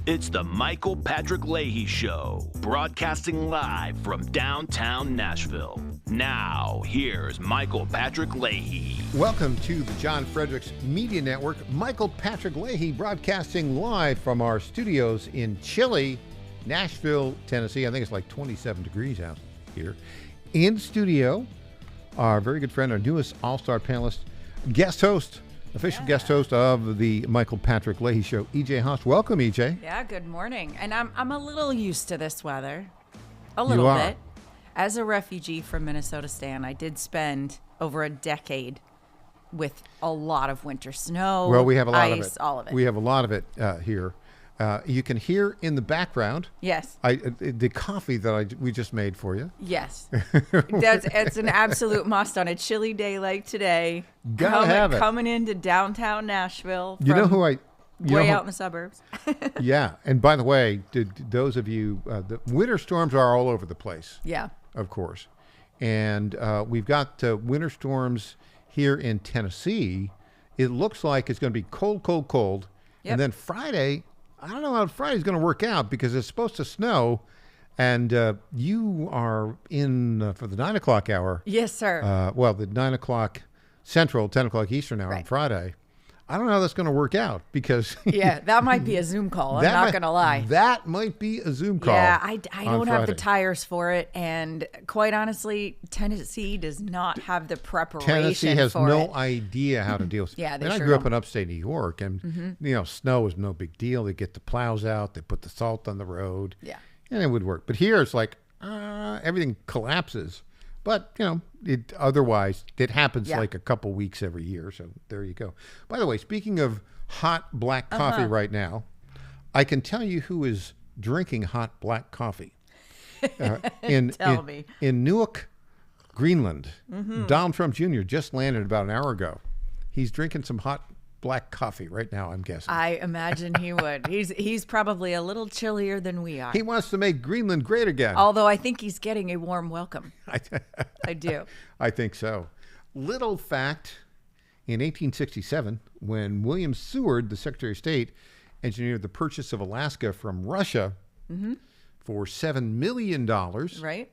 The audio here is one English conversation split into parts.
It's the Michael Patrick Leahy Show, broadcasting live from downtown Nashville. Now, here's Michael Patrick Leahy. Welcome to the John Fredericks Media Network. Michael Patrick Leahy broadcasting live from our studios in chilly Nashville, Tennessee. I think it's like 27 degrees out here. In studio, our very good friend, our newest all-star panelist, guest host, official guest host of the Michael Patrick Leahy Show, EJ Haas. Welcome, EJ. Yeah, good morning. And I'm a little used to this weather. A little bit. As a refugee from Minnesota Stan, I did spend over a decade with a lot of winter snow, well, we have a lot ice, of it. all of it. We have a lot of it here. You can hear in the background. Yes. The coffee that we just made for you. Yes. It's an absolute must on a chilly day like today. Gotta have it. Coming into downtown Nashville. You know who I... Way out in the suburbs. Yeah. And by the way, those of you, the winter storms are all over the place. Yeah. Of course. And we've got winter storms here in Tennessee. It looks like it's going to be cold, cold, cold. Yep. And then Friday, I don't know how Friday's going to work out because it's supposed to snow. And you are in for the 9 o'clock hour. Yes, sir. Well, the 9 o'clock Central, 10 o'clock Eastern hour on Friday. I don't know how that's going to work out because... yeah, that might be a Zoom call. I'm not going to lie. That might be a Zoom call. Yeah, I don't have the tires for it. And quite honestly, Tennessee does not have the preparation for it. Tennessee has no idea how to deal with it. Yeah, I grew up in upstate New York, and, snow is no big deal. They get the plows out. They put the salt on the road. Yeah. And it would work. But here it's like everything collapses. But, otherwise, it happens like a couple weeks every year. So there you go. By the way, speaking of hot black coffee right now, I can tell you who is drinking hot black coffee. Tell me. In Newark, Greenland, Donald Trump Jr. just landed about an hour ago. He's drinking some hot black coffee right now, I'm guessing. I imagine he would. He's probably a little chillier than we are. He wants to make Greenland great again. Although I think he's getting a warm welcome. I do. I think so. Little fact, in 1867, when William Seward, the Secretary of State, engineered the purchase of Alaska from Russia for $7 million, right?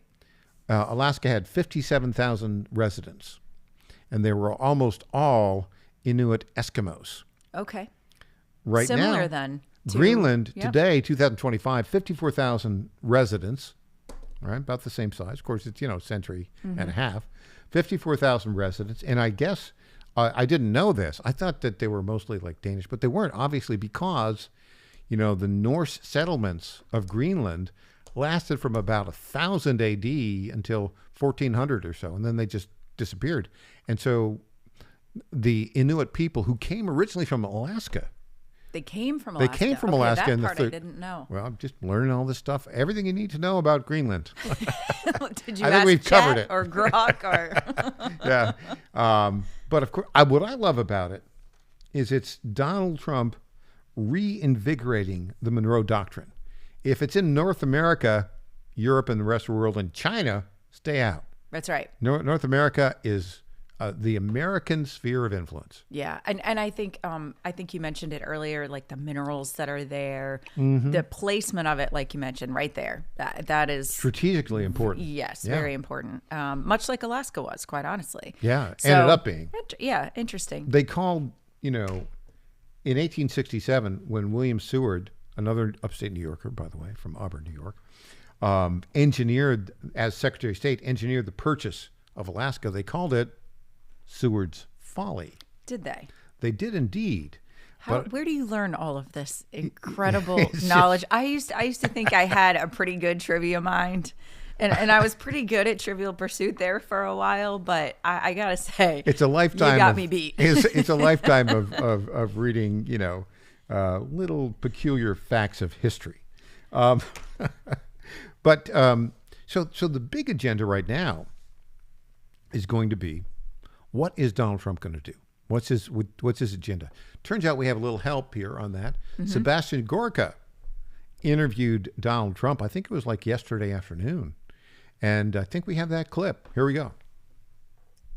Alaska had 57,000 residents, and they were almost all Inuit Eskimos. Okay. Right Similar now, then. Greenland today, 2025, 54,000 residents, right? About the same size. Of course, it's, century and a half. 54,000 residents. And I guess, I didn't know this. I thought that they were mostly like Danish, but they weren't, obviously, because, the Norse settlements of Greenland lasted from about 1000 AD until 1400 or so. And then they just disappeared. And so the Inuit people who came originally from Alaska. They came from Alaska. Alaska. That part I didn't know. Well, I'm just learning all this stuff. Everything you need to know about Greenland. Did you I think ask we've covered it. Or Grok? Yeah. But of course, what I love about it is it's Donald Trump reinvigorating the Monroe Doctrine. If it's in North America, Europe, and the rest of the world, and China, stay out. That's right. North America is... the American sphere of influence. Yeah, and I think you mentioned it earlier, like the minerals that are there, the placement of it, like you mentioned, right there. That is strategically important. Yes, very important. Much like Alaska was, quite honestly. Yeah, ended up being. Interesting. They called, in 1867, when William Seward, another upstate New Yorker, by the way, from Auburn, New York, engineered, as Secretary of State, engineered the purchase of Alaska. They called it Seward's Folly. Did they? They did indeed. Where do you learn all of this incredible knowledge? I used to think I had a pretty good trivia mind, and I was pretty good at Trivial Pursuit there for a while. But I gotta say, it's a lifetime. You got me beat. It's a lifetime of reading, little peculiar facts of history. But so the big agenda right now is going to be, what is Donald Trump going to do? What's his agenda? Turns out we have a little help here on that. Sebastian Gorka interviewed Donald Trump. I think it was like yesterday afternoon. And I think we have that clip. Here we go.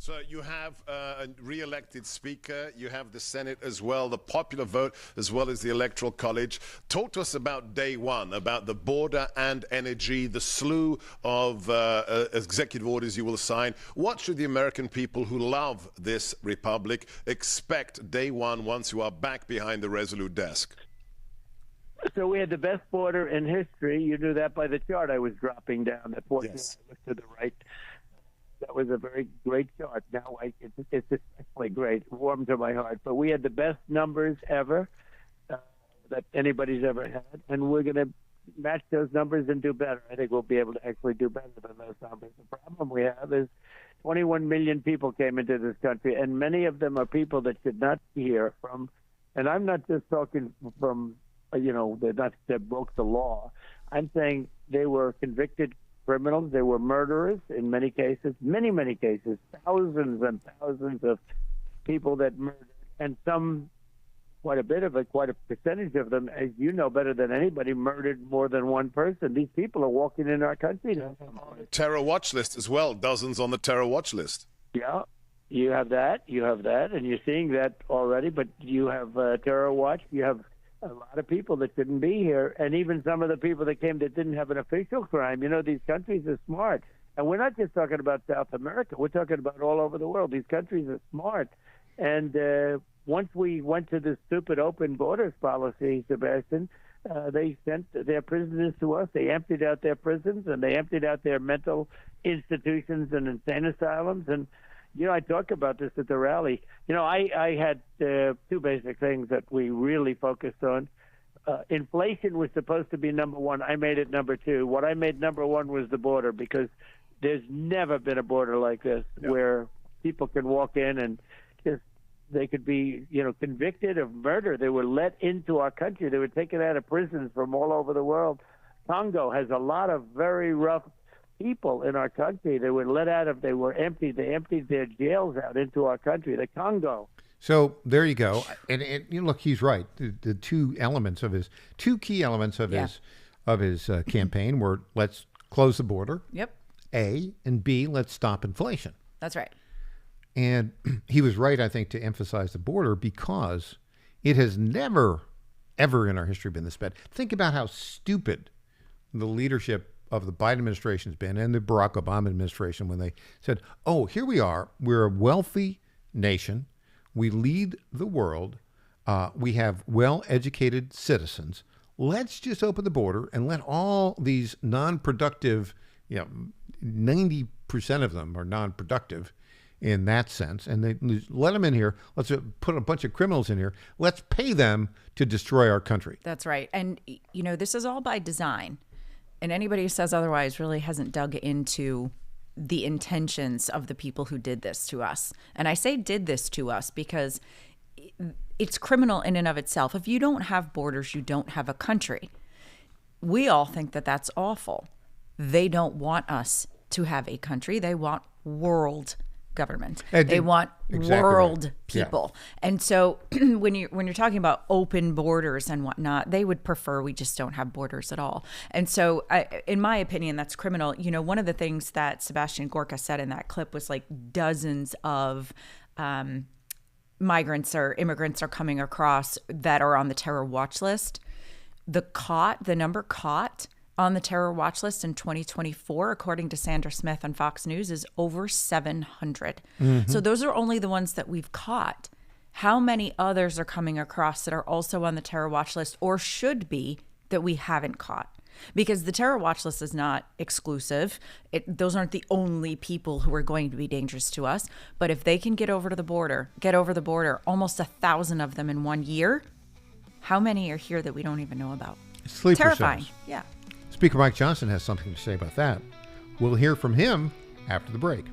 So you have a re-elected speaker, you have the Senate as well, the popular vote as well as the Electoral College. Talk to us about day one, about the border and energy, the slew of executive orders you will sign. What should the American people who love this republic expect day one once you are back behind the Resolute desk? So we had the best border in history. You knew that by the chart I was dropping down. That point Yes. to the right. That was a very great chart. Now it's especially great. It warmed to my heart. But we had the best numbers ever that anybody's ever had, and we're going to match those numbers and do better. I think we'll be able to actually do better than those numbers. The problem we have is 21 million people came into this country, and many of them are people that should not be here from. And I'm not just talking from, they broke the law. I'm saying they were convicted criminals. They were murderers in many cases, many cases, thousands and thousands of people that murdered, and some, quite a percentage of them, as you know better than anybody, murdered more than one person. These people are walking in our country now. Terror watch list as well, dozens on the terror watch list. Yeah, you have that, and you're seeing that already, but you have terror watch, you have a lot of people that shouldn't be here, and even some of the people that came that didn't have an official crime. These countries are smart. And we're not just talking about South America. We're talking about all over the world. These countries are smart. And once we went to this stupid open borders policy, Sebastian, they sent their prisoners to us. They emptied out their prisons, and they emptied out their mental institutions and insane asylums. And I talk about this at the rally. I had two basic things that we really focused on. Inflation was supposed to be number one. I made it number two. What I made number one was the border, because there's never been a border like this where people can walk in and just, they could be, convicted of murder. They were let into our country. They were taken out of prisons from all over the world. Congo has a lot of very rough people in our country. They were let out of, they were emptied. They emptied their jails out into our country, the Congo. So there you go. And look, he's right. The two key elements of his campaign were, let's close the border. Yep. A, and B, let's stop inflation. That's right. And he was right, I think, to emphasize the border, because it has never, ever in our history been this bad. Think about how stupid the leadership of the Biden administration has been, and the Barack Obama administration, when they said, oh, here we are. We're a wealthy nation. We lead the world. We have well-educated citizens. Let's just open the border and let all these non-productive, 90% of them are non-productive in that sense, and they let them in here. Let's put a bunch of criminals in here. Let's pay them to destroy our country. That's right. And, this is all by design. And anybody who says otherwise really hasn't dug into the intentions of the people who did this to us. And I say did this to us because it's criminal in and of itself. If you don't have borders, you don't have a country. We all think that that's awful. They don't want us to have a country. They want world government. They want world people. Yeah. And so when you're talking about open borders and whatnot, they would prefer we just don't have borders at all. And so in my opinion, that's criminal. One of the things that Sebastian Gorka said in that clip was like dozens of migrants or immigrants are coming across that are on the terror watch list. The number caught on the terror watch list in 2024, according to Sandra Smith on Fox News, is over 700. Mm-hmm. So those are only the ones that we've caught. How many others are coming across that are also on the terror watch list, or should be, that we haven't caught? Because the terror watch list is not exclusive. Those aren't the only people who are going to be dangerous to us. But if they can get over the border, almost 1,000 of them in 1 year, how many are here that we don't even know about? Sleeper Terrifying. cells. Yeah. Speaker Mike Johnson has something to say about that. We'll hear from him after the break.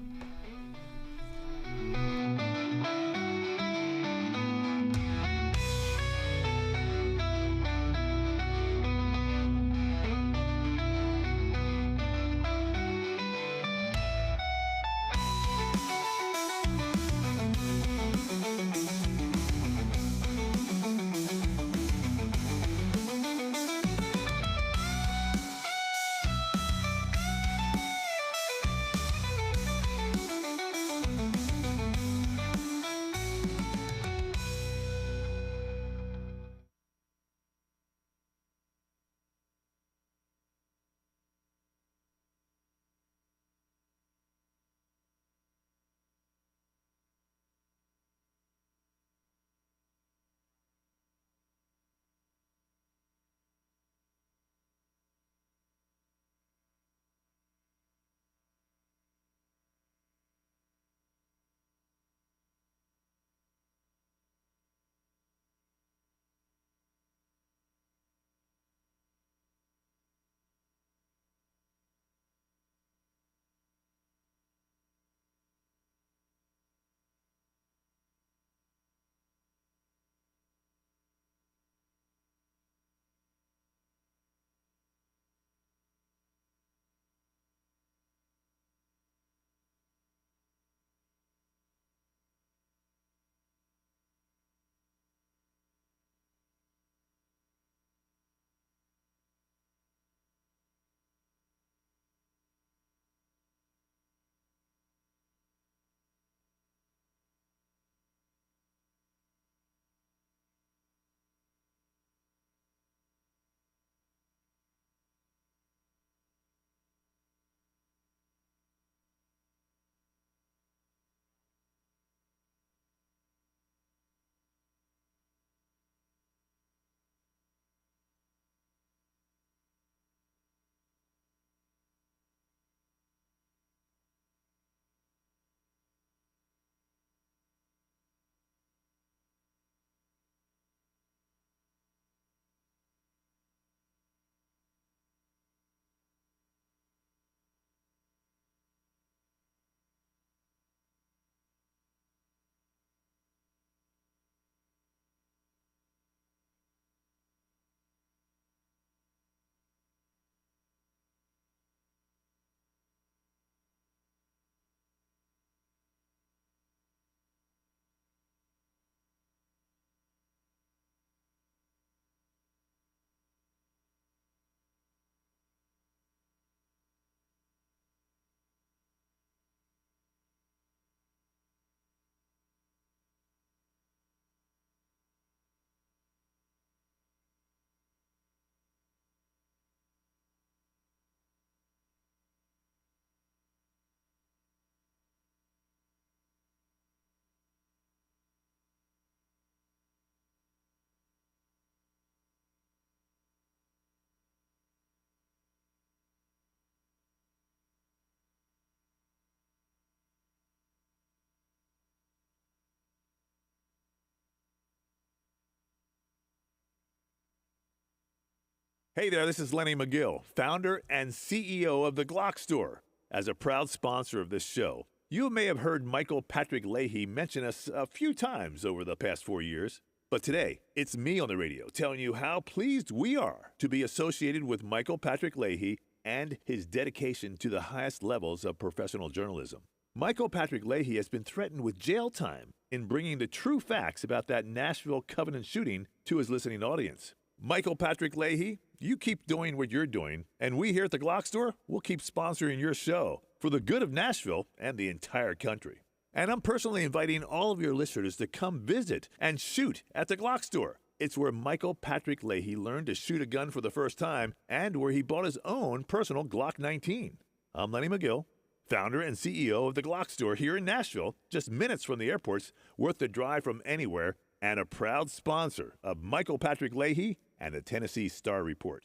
Hey there, this is Lenny McGill, founder and CEO of The Glock Store. As a proud sponsor of this show, you may have heard Michael Patrick Leahy mention us a few times over the past 4 years. But today, it's me on the radio telling you how pleased we are to be associated with Michael Patrick Leahy and his dedication to the highest levels of professional journalism. Michael Patrick Leahy has been threatened with jail time in bringing the true facts about that Nashville Covenant shooting to his listening audience. Michael Patrick Leahy, you keep doing what you're doing, and we here at the Glock Store will keep sponsoring your show for the good of Nashville and the entire country. And I'm personally inviting all of your listeners to come visit and shoot at the Glock Store. It's where Michael Patrick Leahy learned to shoot a gun for the first time and where he bought his own personal Glock 19. I'm Lenny McGill, founder and CEO of the Glock Store here in Nashville, just minutes from the airports, worth the drive from anywhere, and a proud sponsor of Michael Patrick Leahy and the Tennessee Star Report.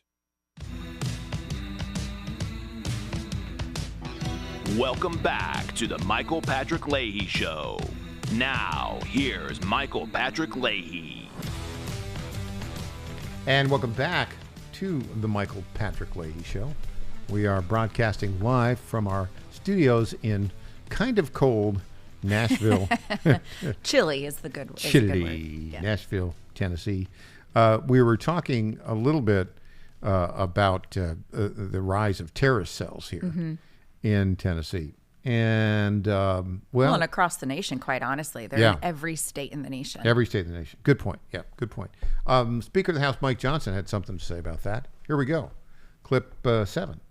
Welcome back to the Michael Patrick Leahy Show. Now, here's Michael Patrick Leahy. And welcome back to the Michael Patrick Leahy Show. We are broadcasting live from our studios in kind of cold Nashville. Chilly is the good word. Chilly, yeah. Nashville, Tennessee. We were talking a little bit about the rise of terrorist cells here in Tennessee. And, well, and across the nation, quite honestly. They're in every state in the nation. Every state in the nation. Good point. Yeah, good point. Speaker of the House Mike Johnson had something to say about that. Here we go. Clip 7.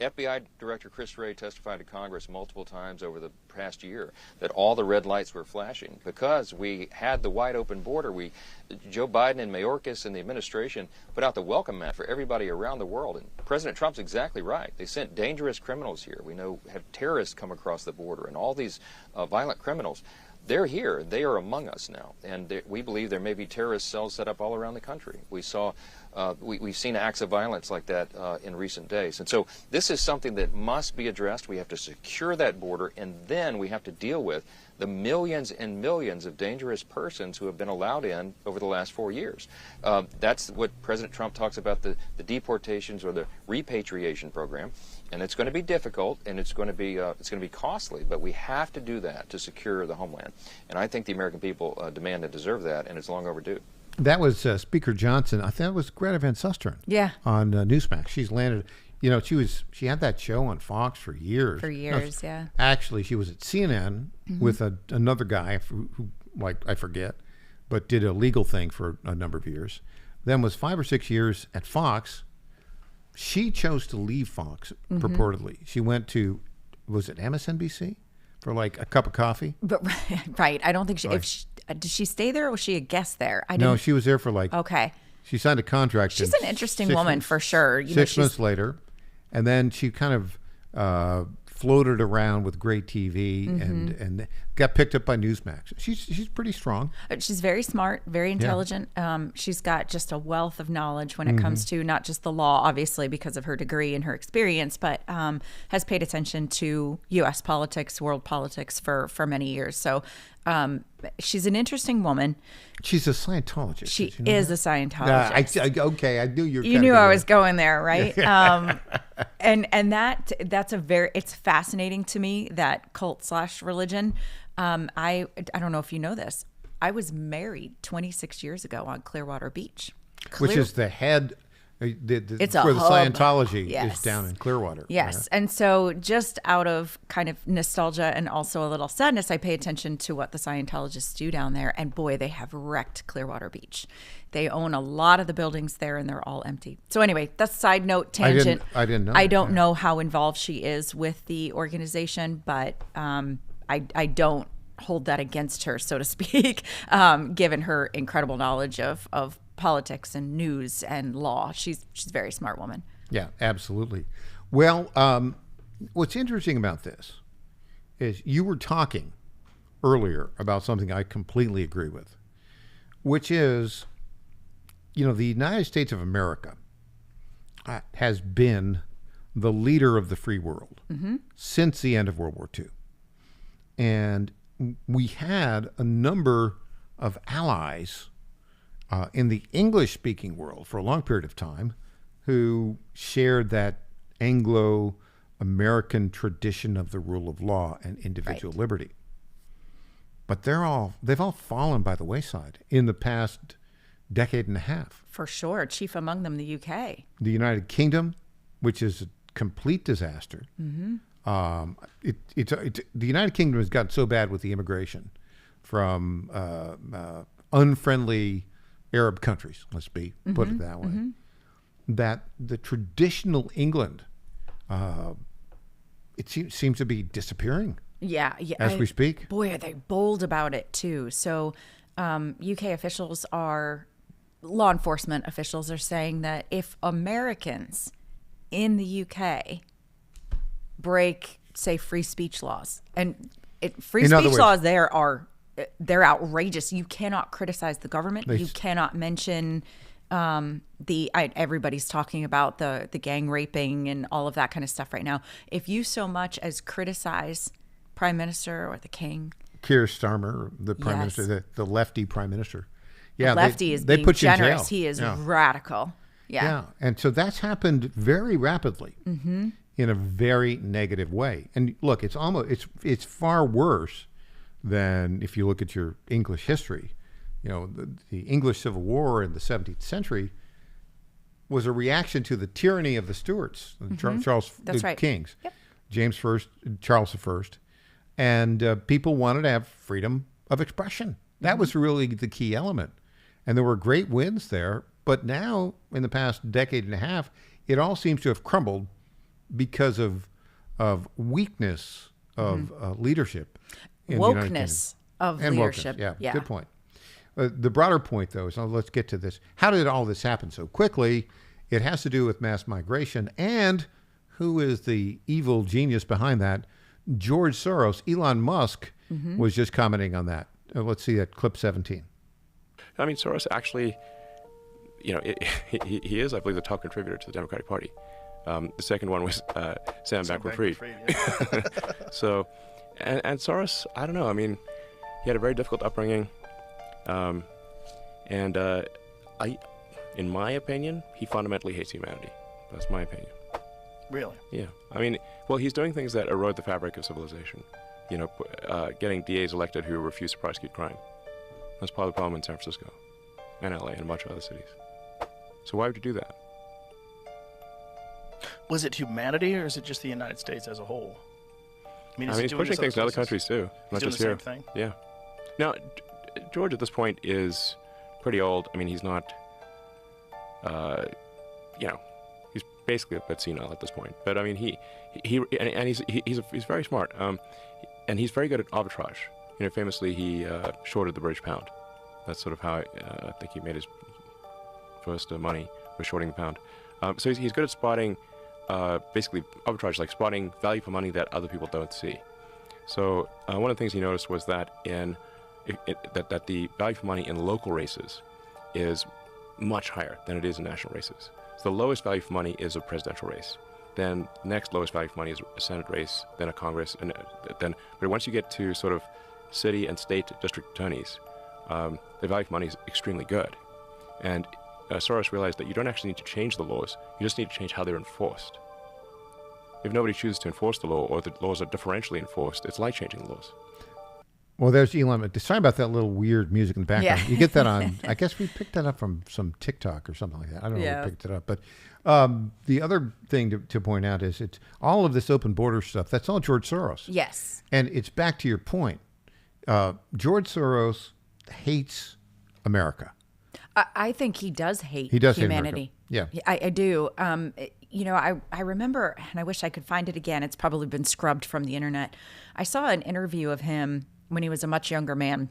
FBI Director Chris Wray testified to Congress multiple times over the past year that all the red lights were flashing because we had the wide open border. Joe Biden and Mayorkas and the administration put out the welcome mat for everybody around the world. And President Trump's exactly right. They sent dangerous criminals here. We know have terrorists come across the border and all these violent criminals. They're here. They are among us now, and we believe there may be terrorist cells set up all around the country. We've seen acts of violence like that in recent days, and so this is something that must be addressed. We have to secure that border, and then we have to deal with the millions and millions of dangerous persons who have been allowed in over the last 4 years. That's what President Trump talks about, the deportations or the repatriation program. And it's going to be difficult, and it's going to be costly, but we have to do that to secure the homeland. And I think the American people demand and deserve that, and it's long overdue. That was Speaker Johnson. I think it was Greta Van Susteren. Yeah. On Newsmax. She's landed. You know, she had that show on Fox for years. Yeah. Actually, she was at CNN with another guy who, like, I forget, but did a legal thing for a number of years. Then was 5 or 6 years at Fox. She chose to leave Fox, purportedly. She went to, was it MSNBC? For like a cup of coffee? But right. I don't think did she stay there or was she a guest there? No, she was there for like. Okay. She signed a contract. She's an interesting woman for sure. 6 months later. And then she kind of floated around with great TV and got picked up by Newsmax. She's pretty strong. She's very smart, very intelligent. Yeah. She's got just a wealth of knowledge when it comes to not just the law, obviously because of her degree and her experience, but has paid attention to U.S. politics, world politics for many years. So she's an interesting woman. She's a Scientologist. She is a Scientologist. Okay, I knew you knew I was going there, right? And that's it's fascinating to me, that cult/religion. I don't know if you know this. I was married 26 years ago on Clearwater Beach, which is the head. It's where the Scientology is down in Clearwater. Yes. And so just out of kind of nostalgia and also a little sadness, I pay attention to what the Scientologists do down there. And boy, they have wrecked Clearwater Beach. They own a lot of the buildings there and they're all empty. So anyway, that's a side note, tangent. I didn't know. I don't know how involved she is with the organization, but I don't hold that against her, so to speak, given her incredible knowledge of politics and news and law. She's a very smart woman. Yeah, absolutely. Well, what's interesting about this is you were talking earlier about something I completely agree with, which is, you know, the United States of America has been the leader of the free world since the end of World War II. And we had a number of allies in the English-speaking world for a long period of time who shared that Anglo-American tradition of the rule of law and individual liberty. But they've all fallen by the wayside in the past decade and a half. For sure. Chief among them, the UK. The United Kingdom, which is a complete disaster. Mm-hmm. The United Kingdom has gotten so bad with the immigration from unfriendly Arab countries, put it that way, that the traditional England, it seems to be disappearing. Yeah. As we speak. Boy, are they bold about it too. So UK officials law enforcement officials are saying that if Americans in the UK break, say, free speech laws, and free speech laws they're outrageous. You cannot criticize the government. You cannot mention everybody's talking about the gang raping and all of that kind of stuff right now. If you so much as criticize Prime Minister or the King, Keir Starmer, the Prime Minister, the lefty Prime Minister. Yeah, the lefty is being generous. He is radical. Yeah. And so that's happened very rapidly in a very negative way. And look, it's far worse than if you look at your English history. You know, the English Civil War in the 17th century was a reaction to the tyranny of the Stuarts, the kings, James I, Charles I, and people wanted to have freedom of expression. That was really the key element. And there were great wins there. But now, in the past decade and a half, it all seems to have crumbled because of weakness of leadership. In wokeness of leadership. Wokeness, yeah, good point. The broader point, though, is let's get to this. How did all this happen so quickly? It has to do with mass migration. And who is the evil genius behind that? George Soros. Elon Musk was just commenting on that. Let's see that clip 17. I mean, Soros actually, he is, I believe, the top contributor to the Democratic Party. The second one was Sam Bankman-Fried. So, and Soros, I don't know. I mean, he had a very difficult upbringing, and in my opinion, he fundamentally hates humanity. That's my opinion. Really? Yeah. I mean, well, he's doing things that erode the fabric of civilization. Getting DAs elected who refuse to prosecute crime. That's part of the problem in San Francisco and LA and a bunch of other cities. So why would you do that? Was it humanity, or is it just the United States as a whole? I mean, he's pushing things in other countries too, not just here. He's doing the same thing? Yeah. Now, George at this point is pretty old. I mean, he's not, he's basically a bit senile at this point. But I mean, he's very smart, and he's very good at arbitrage. Famously, he shorted the British pound. That's sort of how I think he made his first money, was shorting the pound. So he's good at spotting, basically arbitrage, like spotting value for money that other people don't see. So one of the things he noticed was that that the value for money in local races is much higher than it is in national races. So the lowest value for money is a presidential race. Then next lowest value for money is a Senate race, then a Congress, and but once you get to sort of city and state district attorneys, the value for money is extremely good. And Soros realized that you don't actually need to change the laws, you just need to change how they're enforced. If nobody chooses to enforce the law, or the laws are differentially enforced, it's like changing the laws. Well, there's Elon. Sorry about that little weird music in the background. Yeah. You get that on, I guess we picked that up from some TikTok or something like that. I don't know who picked it up. But the other thing to point out is it's all of this open border stuff. That's all George Soros. Yes. And it's back to your point. George Soros hates America. I think he does hate humanity. Yeah, I do. I remember, and I wish I could find it again. It's probably been scrubbed from the internet. I saw an interview of him when he was a much younger man,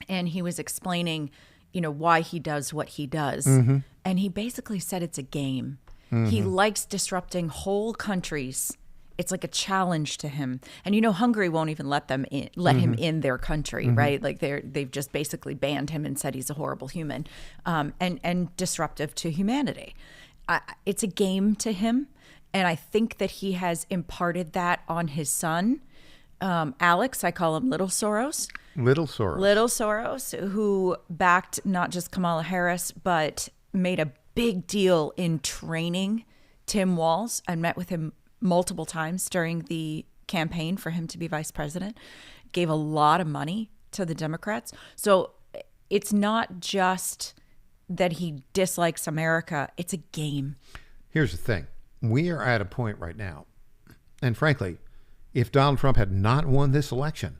and he was explaining, why he does what he does. Mm-hmm. And he basically said it's a game. Mm-hmm. He likes disrupting whole countries. It's like a challenge to him. And Hungary won't even let him in their country, mm-hmm. right? Like they've just basically banned him and said he's a horrible human, and disruptive to humanity. It's a game to him, and I think that he has imparted that on his son, Alex. I call him Little Soros. Little Soros, who backed not just Kamala Harris, but made a big deal in training Tim Walz. I met with him multiple times during the campaign for him to be vice president. Gave a lot of money to the Democrats. So it's not just that he dislikes America. It's a game. Here's the thing. We are at a point right now, and frankly, if Donald Trump had not won this election,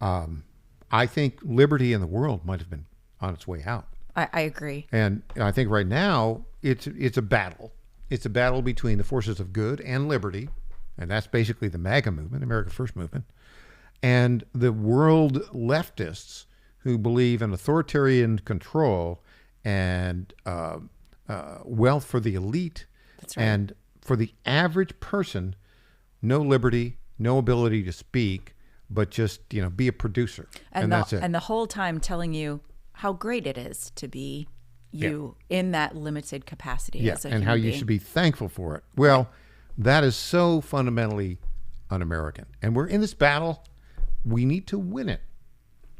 I think liberty in the world might have been on its way out. I agree. And I think right now it's a battle. It's a battle between the forces of good and liberty, and that's basically the MAGA movement, America First movement, and the world leftists who believe in authoritarian control and wealth for the elite. That's right. And for the average person, no liberty, no ability to speak, but just, be a producer. And that's it. And the whole time telling you how great it is to be you in that limited capacity as a and human how you being. should be thankful for it. Well, that is so fundamentally un-American. And we're in this battle. We need to win it.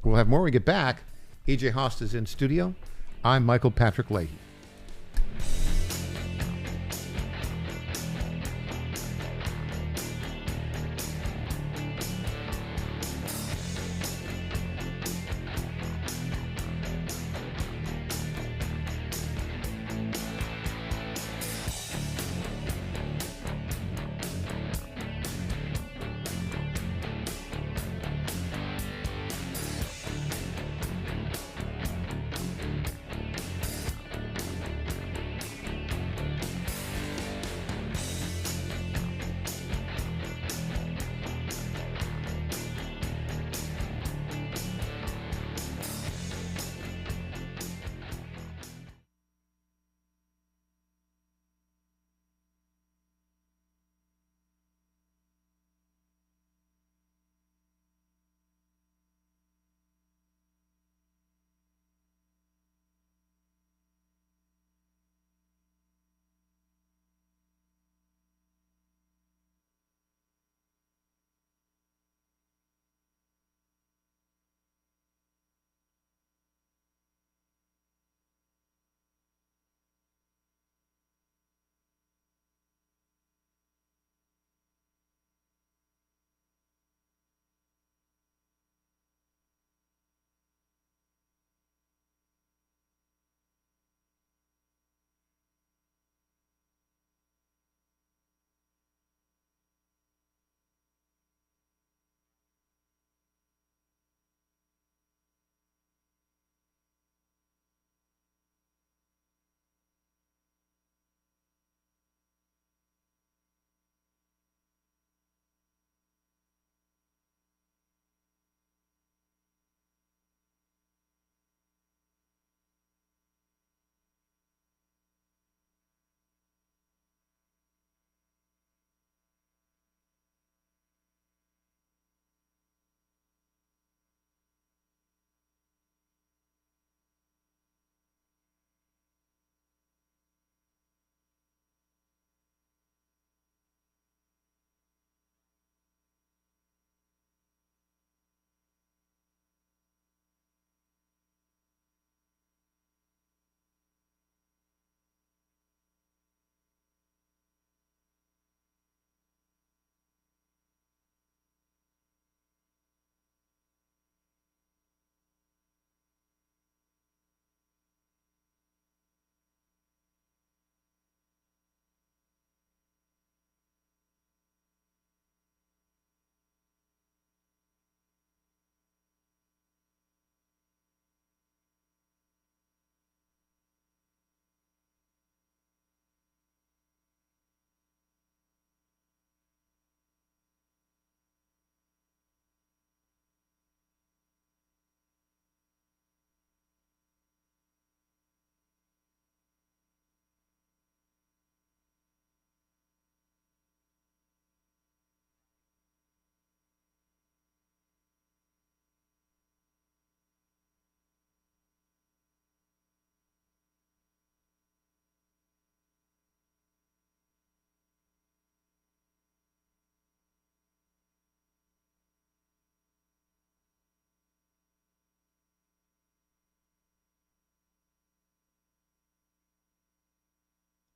We'll have more when we get back. EJ Haast is in studio. I'm Michael Patrick Leahy.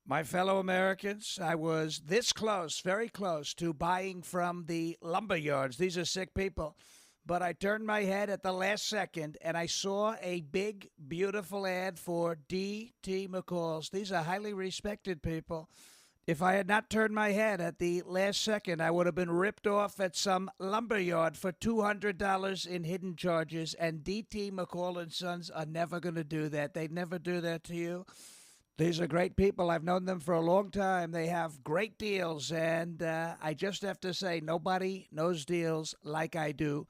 My fellow Americans, I was this close, very close, to buying from the lumber yards. These are sick people. But I turned my head at the last second, and I saw a big, beautiful ad for D.T. McCall's. These are highly respected people. If I had not turned my head at the last second, I would have been ripped off at some lumber yard for $200 in hidden charges, and D.T. McCall and Sons are never going to do that. They'd never do that to you. These are great people. I've known them for a long time. They have great deals, and I just have to say, nobody knows deals like I do.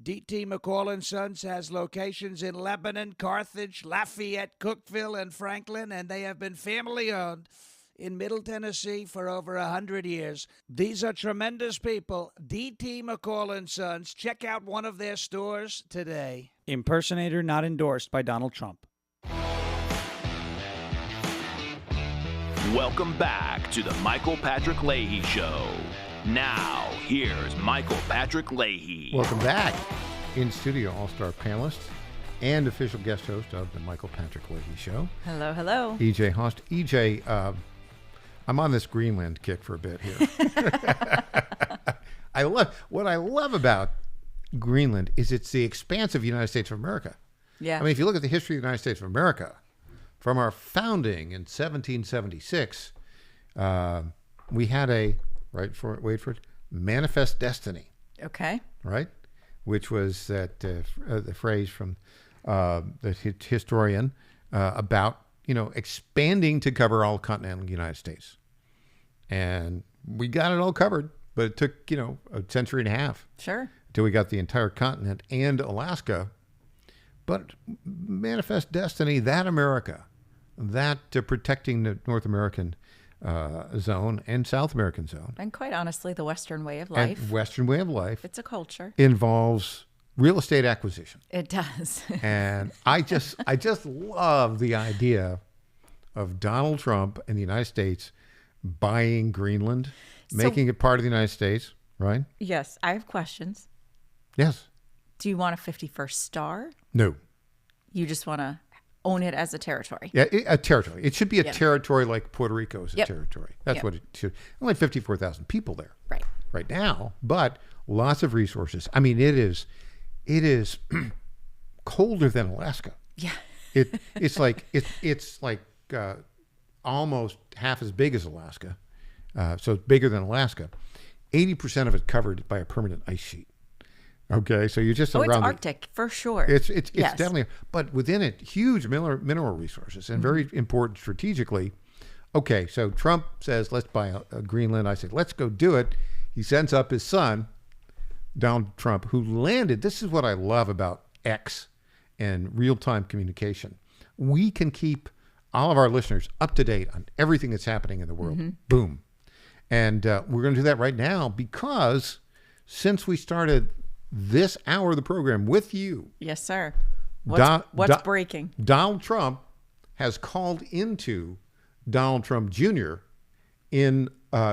D.T. McCall & Sons has locations in Lebanon, Carthage, Lafayette, Cookeville, and Franklin, and they have been family-owned in Middle Tennessee for over 100 years. These are tremendous people. D.T. McCall & Sons. Check out one of their stores today. Impersonator not endorsed by Donald Trump. Welcome back to the Michael Patrick Leahy Show. Now, here's Michael Patrick Leahy. Welcome back. In studio, all-star panelist and official guest host of the Michael Patrick Leahy Show. Hello, hello. EJ Host. EJ, I'm on this Greenland kick for a bit here. What I love about Greenland is it's the expansive United States of America. Yeah. I mean, if you look at the history of the United States of America, from our founding in 1776, we had a, wait for it, manifest destiny. Okay. Right? Which was that the phrase from the historian about, expanding to cover all continental United States. And we got it all covered, but it took, a century and a half. Sure. Until we got the entire continent and Alaska. But manifest destiny, that America, that protecting the North American zone and South American zone. And quite honestly, the Western way of life. And Western way of life. It's a culture. Involves real estate acquisition. It does. And I just love the idea of Donald Trump and the United States buying Greenland, making it part of the United States, right? Yes. I have questions. Yes. Do you want a 51st star? No. You just want to own it as a territory? Yeah, a territory. It should be a territory like Puerto Rico is a territory. That's what it should. Only 54,000 people there. Right now, but lots of resources. I mean, it is colder than Alaska. Yeah. It's like almost half as big as Alaska. So it's bigger than Alaska. 80% of it covered by a permanent ice sheet. Okay, so you're just around. It's Arctic for sure. It's definitely, but within it, huge mineral resources and very important strategically. Okay, so Trump says, let's buy a Greenland. I said, let's go do it. He sends up his son, Donald Trump, who landed. This is what I love about X and real-time communication. We can keep all of our listeners up to date on everything that's happening in the world. Mm-hmm. Boom. And we're going to do that right now because since we started this hour of the program with you. Yes, sir. What's breaking? Donald Trump has called into Donald Trump Jr. in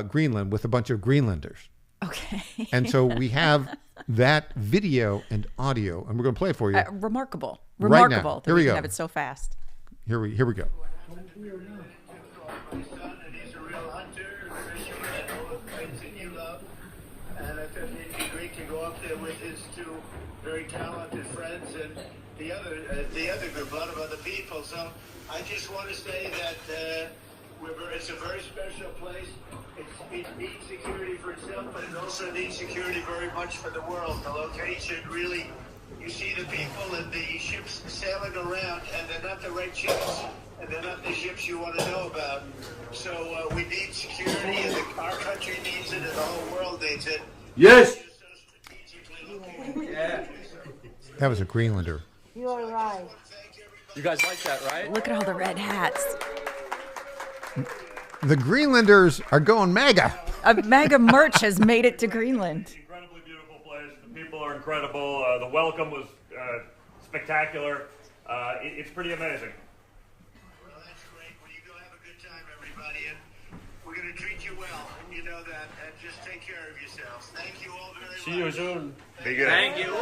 Greenland with a bunch of Greenlanders. Okay. And so we have that video and audio, and we're going to play it for you. Remarkable. Right now. That we can have it so fast. Here we go. And I thought it'd be great to go up there with his two very talented friends and the other group, a lot of other people. So I just want to say that it's a very special place. It needs security for itself, but it also needs security very much for the world. The location really, you see the people and the ships sailing around, and they're not the right ships, and they're not the ships you want to know about. So we need security, and our country needs it, and the whole world needs it. Yes! Yeah. That was a Greenlander. You are right. You guys like that, right? Look at all the red hats. The Greenlanders are going MAGA. MAGA merch has made it to Greenland. It's an incredibly beautiful place. The people are incredible. The welcome was spectacular. It's pretty amazing. Well, that's great. Well, you go have a good time, everybody, and we're going to treat you well. You know that, and just take care of yourselves. Thank you all very much. See you soon. Be good. Thank you.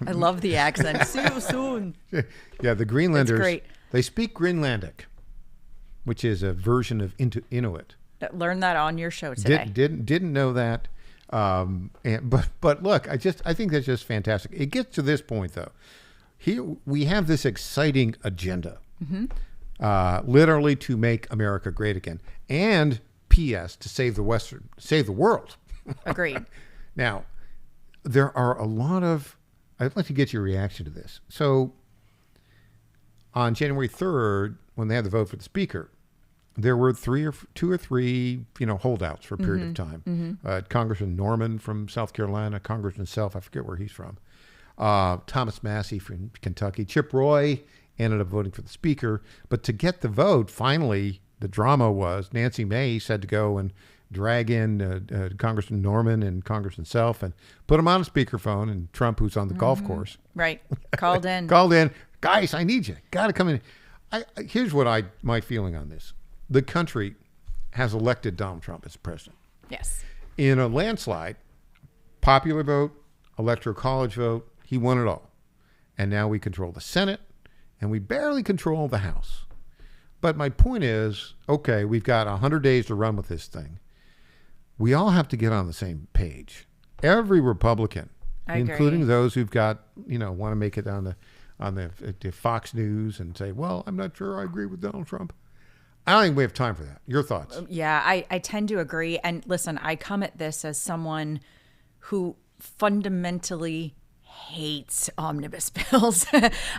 I love the accent. See you soon. Yeah, the Greenlanders. It's great. They speak Greenlandic. which is a version of Inuit. Learned that on your show today. Didn't know that. But look, I think that's just fantastic. It gets to this point though. Here we have this exciting agenda, literally to make America great again, and P.S. to save the world. Agreed. Now, there are a lot of. I'd like to get your reaction to this. So, on January 3rd, when they had the vote for the speaker, there were two or three, holdouts for a period of time. Congressman Norman from South Carolina, Congressman Self, I forget where he's from. Thomas Massey from Kentucky. Chip Roy ended up voting for the speaker. But to get the vote, finally, the drama was Nancy Mace had to go and drag in Congressman Norman and Congressman Self and put them on a speakerphone, and Trump, who's on the golf course. Right. Called in. Guys, I need you. Got to come in. Here's what my feeling on this. The country has elected Donald Trump as president. Yes. In a landslide, popular vote, electoral college vote, he won it all. And now we control the Senate, and we barely control the House. But my point is, okay, we've got 100 days to run with this thing. We all have to get on the same page. Every Republican, including those who've got, want to make it on the Fox News and say, well, I'm not sure I agree with Donald Trump. I don't think we have time for that. Your thoughts? Yeah, I tend to agree. And listen, I come at this as someone who fundamentally hates omnibus bills.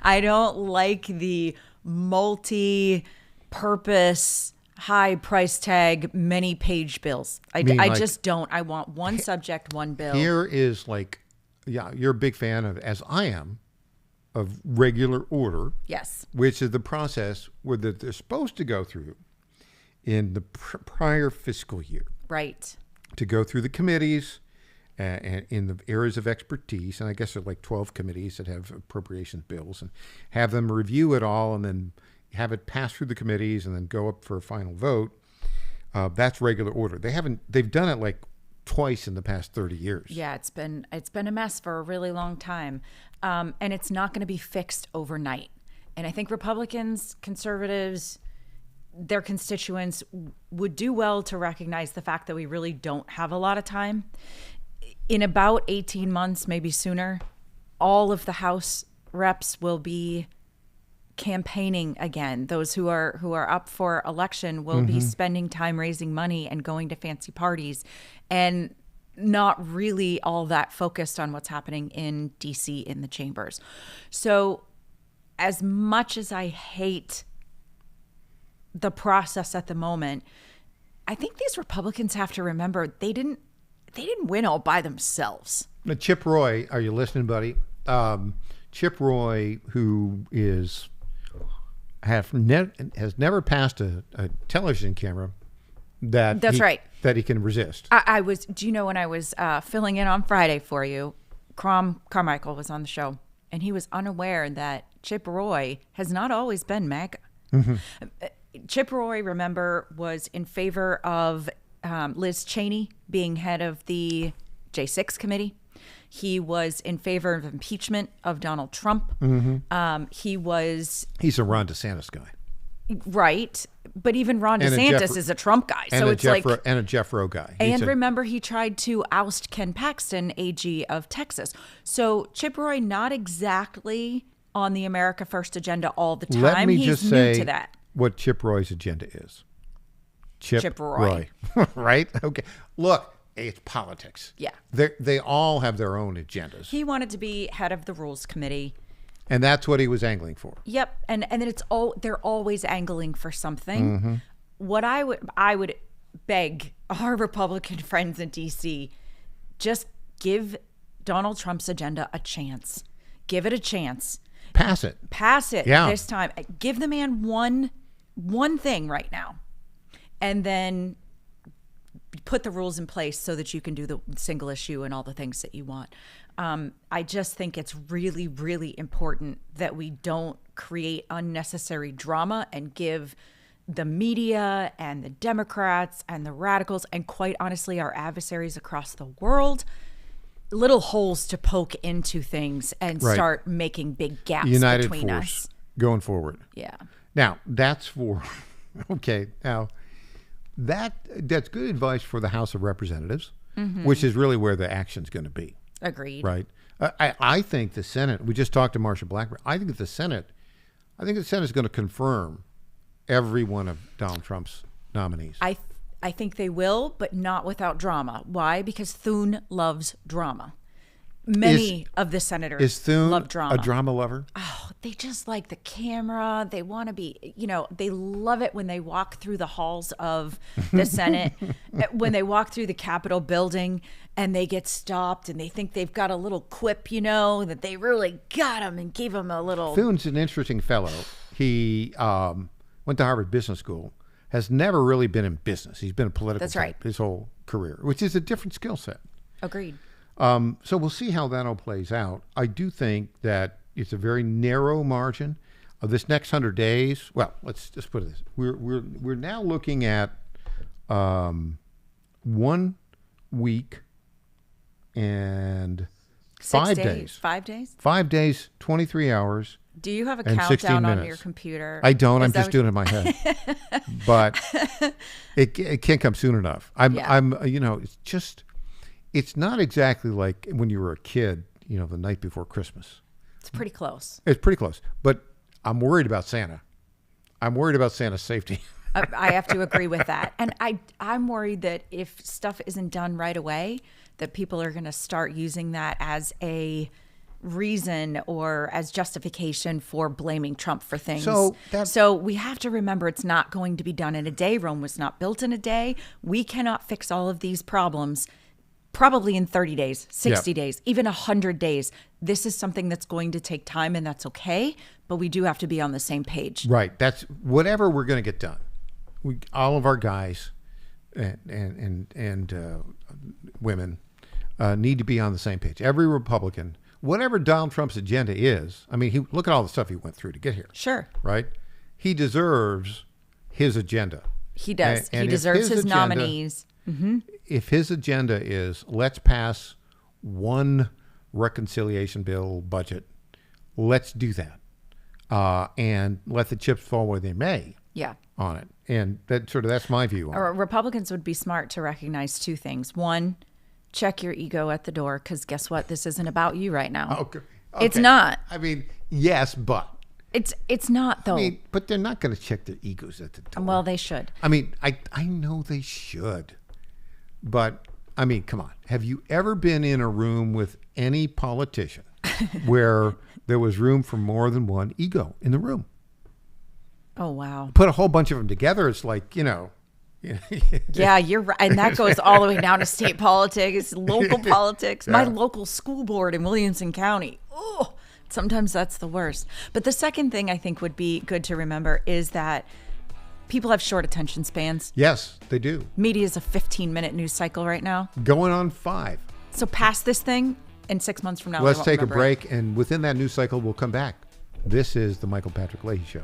I don't like the multi-purpose, high price tag, many page bills. I just don't. I want one subject, one bill. Here is you're a big fan of, as I am, of regular order. Yes. Which is the process where they're supposed to go through in the prior fiscal year. Right. To go through the committees and in the areas of expertise, and I guess there are like 12 committees that have appropriations bills, and have them review it all and then have it pass through the committees and then go up for a final vote. That's regular order. They've done it like twice in the past 30 years. Yeah, it's been a mess for a really long time. And it's not going to be fixed overnight. And I think Republicans, conservatives, their constituents would do well to recognize the fact that we really don't have a lot of time. In about 18 months, maybe sooner, all of the House reps will be campaigning again. Those who are up for election will be spending time raising money and going to fancy parties, and not really all that focused on what's happening in DC in the chambers. So as much as I hate the process at the moment, I think these Republicans have to remember they didn't win all by themselves. Now, Chip Roy, are you listening, buddy? Chip Roy, who has never passed a television camera that's right, that he can resist. I was, do you know, when I was filling in on Friday for you, Carmichael was on the show, and he was unaware that Chip Roy has not always been MAGA. Chip Roy, remember, was in favor of Liz Cheney being head of the J6 committee. He was in favor of impeachment of Donald Trump. He's a Ron DeSantis guy. Right. But even Ron DeSantis is a Trump guy. And a Jeff Rowe guy. Remember, he tried to oust Ken Paxton, AG of Texas. So Chip Roy, not exactly on the America First agenda all the time. Let me He's just new say to that. What Chip Roy's agenda is. Chip Roy. Right? Okay. Look, it's politics. Yeah. They all have their own agendas. He wanted to be head of the Rules Committee. And that's what he was angling for. Yep. And then they're always angling for something. What I would beg our Republican friends in DC, just give Donald Trump's agenda a chance. Give it a chance. Pass it. Yeah. This time. Give the man one thing right now. And then put the rules in place so that you can do the single issue and all the things that you want. I just think it's really, really important that we don't create unnecessary drama and give the media and the Democrats and the radicals and, quite honestly, our adversaries across the world little holes to poke into things and start making big gaps between us. Going forward. Yeah. Now, that's for Okay, now that's good advice for the House of Representatives, which is really where the action's going to be. Agreed. Right. I think the Senate. We just talked to Marsha Blackburn. I think the Senate is going to confirm every one of Donald Trump's nominees. I think they will, but not without drama. Why? Because Thune loves drama. Many of the senators love drama. A drama lover? Oh, they just like the camera. They want to be, they love it when they walk through the halls of the Senate, when they walk through the Capitol building and they get stopped and they think they've got a little quip, that they really got him and gave him a little. Thune's an interesting fellow. He went to Harvard Business School, has never really been in business. He's been a political type his whole career, which is a different skill set. Agreed. So we'll see how that all plays out. I do think that it's a very narrow margin of this next 100 days. Well, let's just put it this: we're now looking at 1 week and 5 days. 5 days. 5 days, 23 hours. Do you have a and countdown 16 on minutes. your computer? I don't. I'm that just doing it in my head. But it can't come soon enough. It's just. It's not exactly like when you were a kid, the night before Christmas. It's pretty close. It's pretty close. But I'm worried about Santa. I'm worried about Santa's safety. I have to agree with that. And I'm worried that if stuff isn't done right away, that people are going to start using that as a reason or as justification for blaming Trump for things. So we have to remember it's not going to be done in a day. Rome was not built in a day. We cannot fix all of these problems probably in 30 days, 60 days, even 100 days. This is something that's going to take time, and that's okay, but we do have to be on the same page. Right. That's whatever we're going to get done. All of our guys and women need to be on the same page. Every Republican, whatever Donald Trump's agenda is, look at all the stuff he went through to get here. Sure. Right? He deserves his agenda. He does. And he deserves his nominees. Mm-hmm. If his agenda is let's pass one reconciliation bill budget, let's do that, and let the chips fall where they may. Yeah. On it, and that's my view on it. Republicans would be smart to recognize two things. One, check your ego at the door, because guess what? This isn't about you right now. Okay. It's not. Yes, but. It's not, though. But they're not going to check their egos at the door. Well, they should. I know they should. But, come on. Have you ever been in a room with any politician where there was room for more than one ego in the room? Oh, wow. Put a whole bunch of them together. It's like, Yeah, you're right. And that goes all the way down to state politics, local politics. Yeah. My local school board in Williamson County. Oh, sometimes that's the worst. But the second thing I think would be good to remember is that people have short attention spans. Yes, they do. Media is a 15-minute news cycle right now. Going on 5. So pass this thing, and 6 months from now, let's take a break, and within that news cycle, we'll come back. This is the Michael Patrick Leahy Show.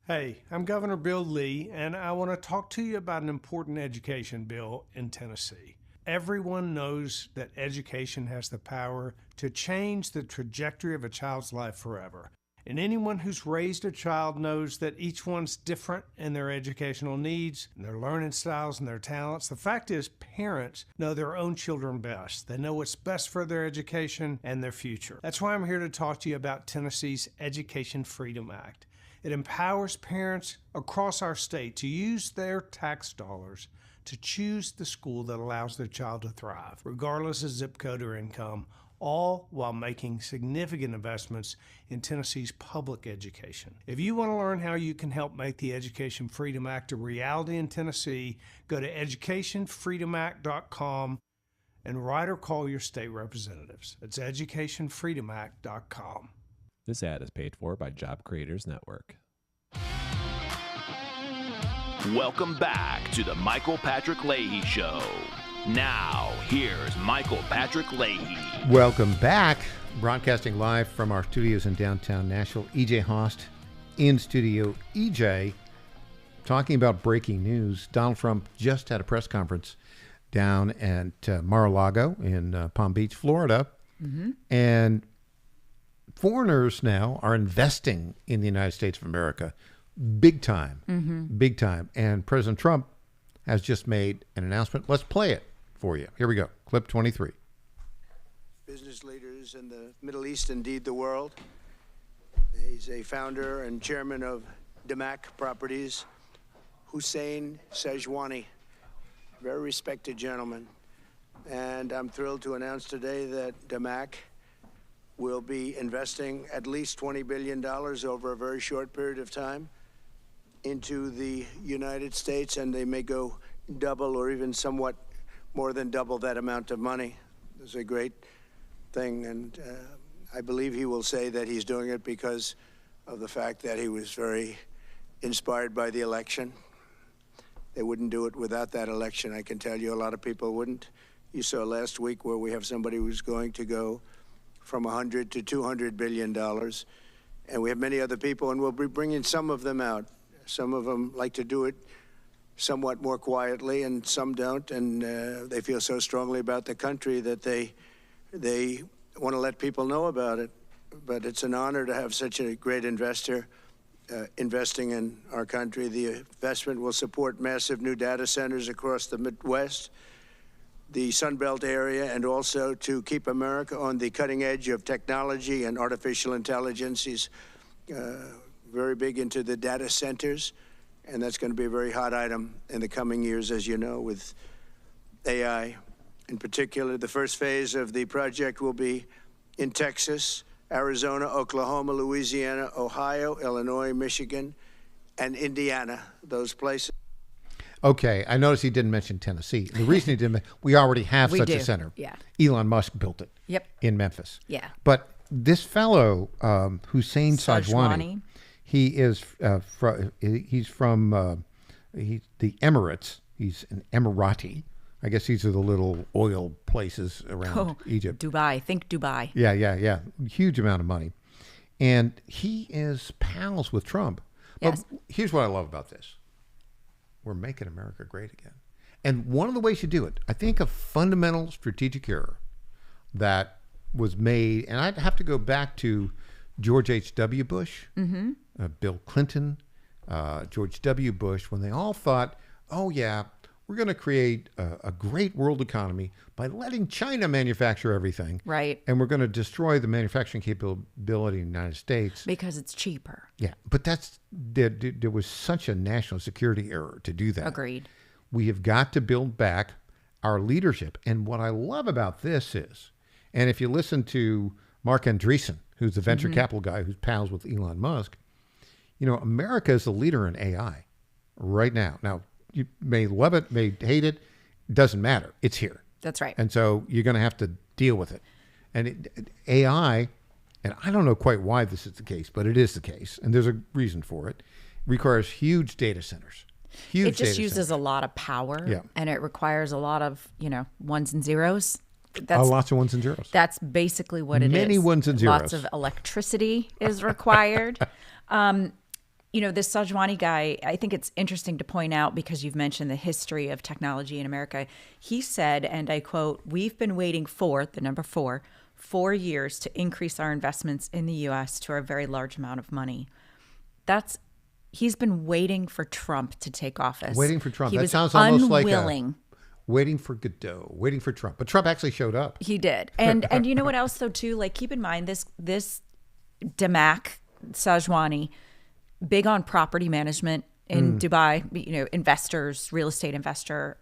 Hey, I'm Governor Bill Lee, and I want to talk to you about an important education bill in Tennessee. Everyone knows that education has the power to change the trajectory of a child's life forever. And anyone who's raised a child knows that each one's different in their educational needs, and their learning styles, and their talents. The fact is, parents know their own children best. They know what's best for their education and their future. That's why I'm here to talk to you about Tennessee's Education Freedom Act. It empowers parents across our state to use their tax dollars to choose the school that allows their child to thrive, regardless of zip code or income, all while making significant investments in Tennessee's public education. If you want to learn how you can help make the Education Freedom Act a reality in Tennessee, go to educationfreedomact.com and write or call your state representatives. It's educationfreedomact.com. This ad is paid for by Job Creators Network. Welcome back to the Michael Patrick Leahy Show. Now, here's Michael Patrick Leahy. Welcome back. Broadcasting live from our studios in downtown Nashville. EJ Host in studio. EJ, talking about breaking news. Donald Trump just had a press conference down at Mar-a-Lago in Palm Beach, Florida. Mm-hmm. And foreigners now are investing in the United States of America big time, big time. And President Trump has just made an announcement. Let's play it for you. Here we go. Clip 23. Business leaders in the Middle East, indeed the world. He's a founder and chairman of Damac Properties, Hussein Sajwani, very respected gentleman. And I'm thrilled to announce today that Damac will be investing at least $20 billion over a very short period of time into the United States, and they may go double or even somewhat more than double that amount of money. It's a great thing, and I believe he will say that he's doing it because of the fact that he was very inspired by the election. They wouldn't do it without that election, I can tell you. A lot of people wouldn't. You saw last week where we have somebody who's going to go from $100 to $200 billion, and we have many other people, and we'll be bringing some of them out. Some of them like to do it somewhat more quietly, and some don't, and they feel so strongly about the country that they want to let people know about it. But it's an honor to have such a great investor investing in our country. The investment will support massive new data centers across the Midwest, the Sun Belt area, and also to keep America on the cutting edge of technology and artificial intelligence. He's very big into the data centers, and that's going to be a very hot item in the coming years, as you know, with AI. In particular, the first phase of the project will be in Texas, Arizona, Oklahoma, Louisiana, Ohio, Illinois, Michigan, and Indiana, those places. Okay, I noticed he didn't mention Tennessee. The reason he didn't, we already have such a center. Yeah. Elon Musk built it. Yep. In Memphis. Yeah. But this fellow, Hussein Sajwani, he is he's from the Emirates. He's an Emirati. I guess these are the little oil places around Egypt. Dubai. Think Dubai. Yeah. Huge amount of money. And he is pals with Trump. Yes. But here's what I love about this. We're making America great again. And one of the ways you do it, I think a fundamental strategic error that was made, and I'd have to go back to George H.W. Bush, Bill Clinton, George W. Bush, when they all thought, oh yeah, we're going to create a great world economy by letting China manufacture everything. Right. And we're going to destroy the manufacturing capability in the United States. Because it's cheaper. Yeah. But there was such a national security error to do that. Agreed. We have got to build back our leadership. And what I love about this is, and if you listen to Mark Andreessen, who's the venture capital guy who's pals with Elon Musk, you know, America is the leader in AI right now. Now, you may love it, may hate it. Doesn't matter. It's here. That's right. And so you're going to have to deal with it. And AI, and I don't know quite why this is the case, but it is the case, and there's a reason for it, requires huge data centers. It just uses a lot of power, and it requires a lot of, ones and zeros. Lots of ones and zeros. That's basically what it is. Many ones and zeros. Lots of electricity is required. this Sajwani guy, I think it's interesting to point out because you've mentioned the history of technology in America. He said, and I quote, "We've been waiting for," the number 4 years to increase our investments in the U.S. to a very large amount of money. He's been waiting for Trump to take office. Waiting for Trump. He that was sounds almost unwilling. like waiting for Godot, waiting for Trump. But Trump actually showed up. He did. And you know what else, though, too? Like, keep in mind, this Damak Sajwani, big on property management in Dubai, investors, real estate investor.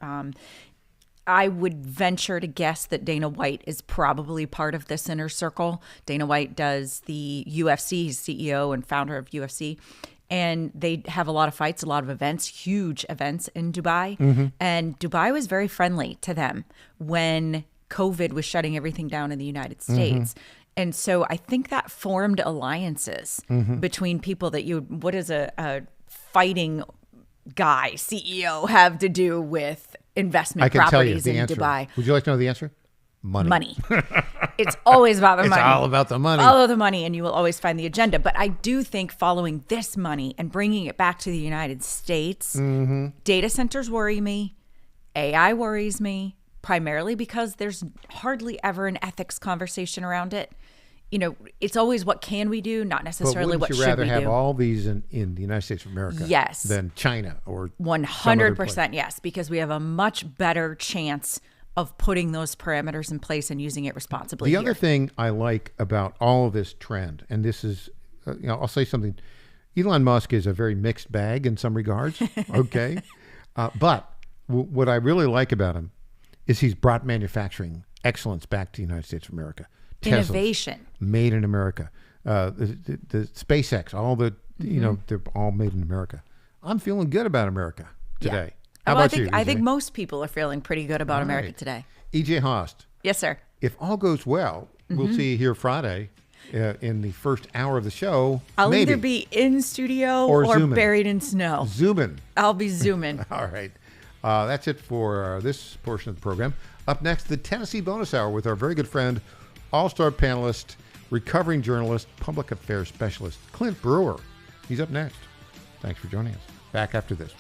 I would venture to guess that Dana White is probably part of this inner circle. Dana White does the UFC, he's CEO and founder of UFC. And they have a lot of fights, a lot of events, huge events in Dubai. Mm-hmm. And Dubai was very friendly to them when COVID was shutting everything down in the United States. And so I think that formed alliances between people that what does a fighting guy, CEO, have to do with investment properties in Dubai? Would you like to know the answer? Money. It's always about the money. It's all about the money. Follow the money and you will always find the agenda. But I do think following this money and bringing it back to the United States, data centers worry me. AI worries me, primarily because there's hardly ever an ethics conversation around it. It's always what can we do, not necessarily what should we do. Would you rather have all these in the United States of America yes. than China or 100% yes, because we have a much better chance of putting those parameters in place and using it responsibly. The other thing I like about all of this trend, and this is, I'll say something, Elon Musk is a very mixed bag in some regards, okay? But what I really like about him is he's brought manufacturing excellence back to the United States of America. Innovation. Made in America. The SpaceX, all the, they're all made in America. I'm feeling good about America today. Yeah. How about you? I think most people are feeling pretty good about America today. E.J. Host. Yes, sir. If all goes well, we'll see you here Friday in the first hour of the show. I'll either be in studio or buried in snow. Zooming. I'll be zooming. All right. That's it for this portion of the program. Up next, the Tennessee Bonus Hour with our very good friend, all-star panelist, recovering journalist, public affairs specialist, Clint Brewer. He's up next. Thanks for joining us. Back after this.